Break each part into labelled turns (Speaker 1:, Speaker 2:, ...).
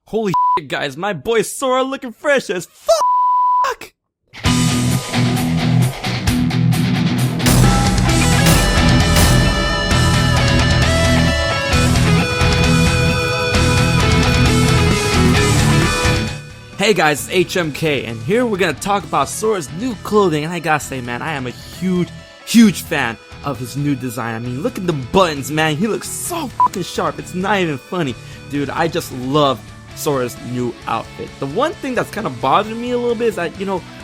Speaker 1: Holy shit, guys, my boy Sora looking fresh as fuck! Hey guys, it's HMK, and here we're gonna talk about Sora's new clothing, and I gotta say, man, I am a huge fan of his new design. I mean, look at the buttons, man, he looks so fucking sharp, it's not even funny. Dude, I just love Sora's new outfit. The one thing that's kind of bothering me a little bit is that,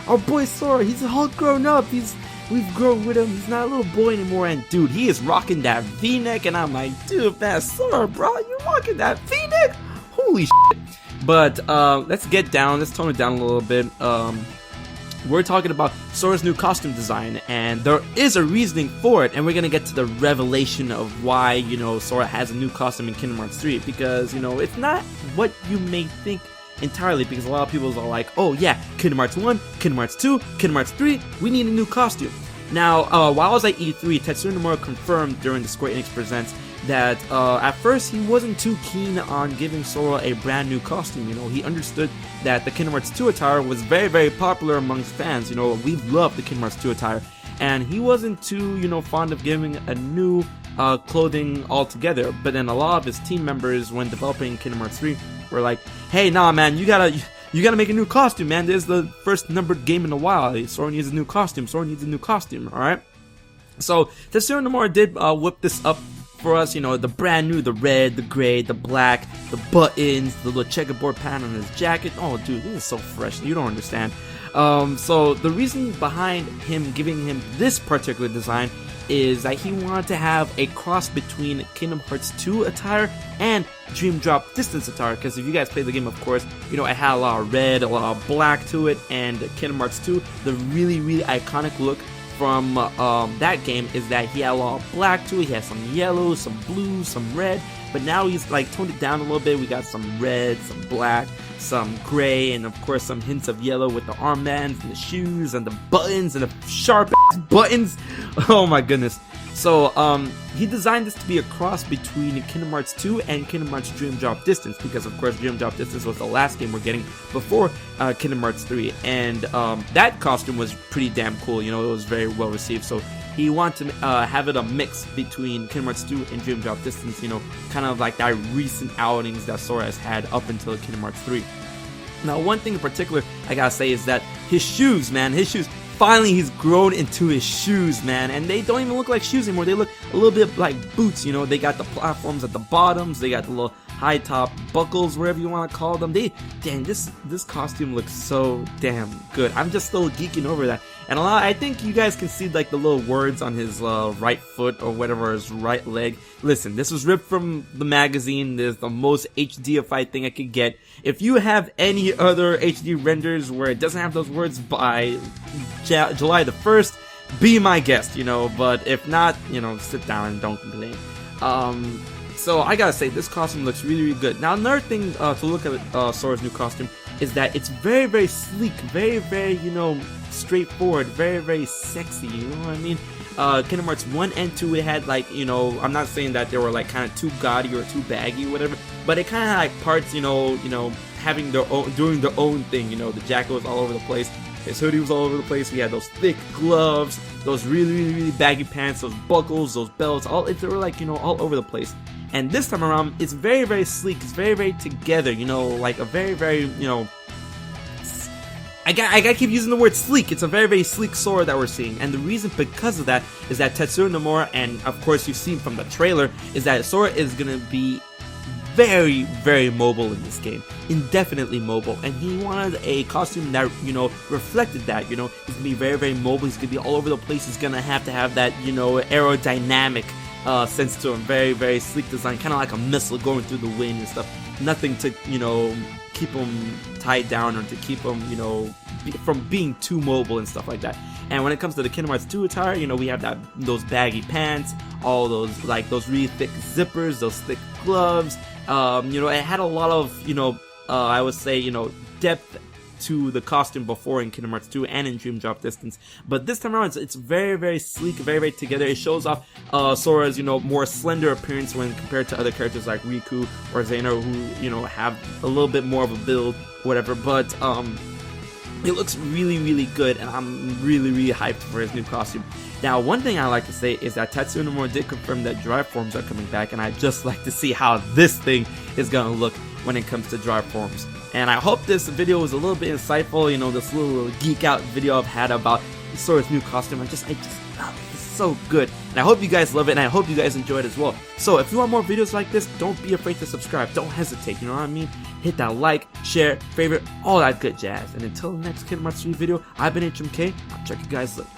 Speaker 1: our boy Sora, he's all grown up, we've grown with him, he's not a little boy anymore, and dude, he is rocking that v-neck, and I'm like, dude, man, Sora, bro, you rocking that v-neck? Holy shit. But let's tone it down a little bit. We're talking about Sora's new costume design, and there is a reasoning for it, and we're gonna get to the revelation of why, Sora has a new costume in Kingdom Hearts 3, because, it's not what you may think entirely, because a lot of people are like, oh yeah, Kingdom Hearts 1, Kingdom Hearts 2, Kingdom Hearts 3, we need a new costume. Now, while I was at E3, Tetsuya Nomura confirmed during the Square Enix Presents that at first he wasn't too keen on giving Sora a brand new costume. He understood that the Kingdom Hearts 2 attire was very popular amongst fans. We love the Kingdom Hearts 2 attire, and he wasn't too fond of giving a new clothing altogether. But then a lot of his team members, when developing Kingdom Hearts 3, were like, hey, nah, man, you gotta make a new costume, man. This is the first numbered game in a while. Sora needs a new costume. Alright? So Tetsuya Nomura did whip this up for us, the brand new, the red, the gray, the black, the buttons, the little checkerboard pattern on his jacket. Oh, dude, this is so fresh. You don't understand. So the reason behind him giving him this particular design is that he wanted to have a cross between Kingdom Hearts 2 attire and Dream Drop Distance attire, because if you guys played the game, of course, it had a lot of red, a lot of black to it, and Kingdom Hearts 2, the really iconic look from that game is that he had a lot of black to it. He had some yellow, some blue, some red, but now he's toned it down a little bit. We got some red, some black, some gray, and of course some hints of yellow with the armbands and the shoes and the buttons and the sharp ass buttons. Oh my goodness. So he designed this to be a cross between Kingdom Hearts 2 and Kingdom Hearts Dream Drop Distance, because of course Dream Drop Distance was the last game we're getting before Kingdom Hearts 3, and that costume was pretty damn cool. It was very well received, so he wanted to have it a mix between Kingdom Hearts 2 and Dream Drop Distance, kind of like that recent outings that Sora has had up until Kingdom Hearts 3. Now, one thing in particular I gotta say is that his shoes, man, finally he's grown into his shoes, man, and they don't even look like shoes anymore. They look a little bit like boots. They got the platforms at the bottoms, they got the little high top buckles, whatever you want to call them. This costume looks so damn good. I'm just still geeking over that. And I think you guys can see the little words on his right foot or whatever, his right leg. Listen, this was ripped from the magazine. This is the most HDified thing I could get. If you have any other HD renders where it doesn't have those words by July the 1st, be my guest, but if not, sit down and don't complain. So I gotta say, this costume looks really good. Now, another thing to look at Sora's new costume is that it's very sleek, very straightforward, very sexy, you know what I mean? Kingdom Hearts 1 and 2, it had I'm not saying that they were kind of too gaudy or too baggy or whatever, but it kind of had parts, having their own, doing their own thing. The jacket was all over the place, his hoodie was all over the place, we had those thick gloves, those really baggy pants, those buckles, those belts, they were all over the place. And this time around, it's very sleek, it's very together, like a very I gotta keep using the word sleek. It's a very sleek Sora that we're seeing, and the reason because of that is that Tetsuya Nomura, and of course you've seen from the trailer, is that Sora is gonna be very mobile in this game, indefinitely mobile, and he wanted a costume that reflected that. He's gonna be very mobile. He's gonna be all over the place. He's gonna have to have that aerodynamic sense to him. Very sleek design, kind of like a missile going through the wind and stuff. Nothing to keep him tied down or to keep him from being too mobile and stuff like that. And when it comes to the Kingdom Hearts 2 attire, we have those baggy pants, all those those really thick zippers, those thick gloves. It had a lot of I would say depth to the costume before in Kingdom Hearts 2 and in Dream Drop Distance. But this time around, it's very, very sleek, very, very together. It shows off Sora's, more slender appearance when compared to other characters like Riku or Xehanort, who, have a little bit more of a build, whatever. But it looks really, really good, and I'm really, really hyped for his new costume. Now, one thing I like to say is that Tetsuya Nomura did confirm that drive forms are coming back, and I'd just like to see how this thing is gonna look when it comes to drive forms. And I hope this video was a little bit insightful, this little geek out video I've had about Sora's new costume. I just it's so good, and I hope you guys love it, and I hope you guys enjoy it as well. So if you want more videos like this, don't be afraid to subscribe. Don't hesitate, you know what I mean? Hit that like, share, favorite, all that good jazz. And until the next Kingdom Hearts 3 video, I've been HMK. I'll check you guys later.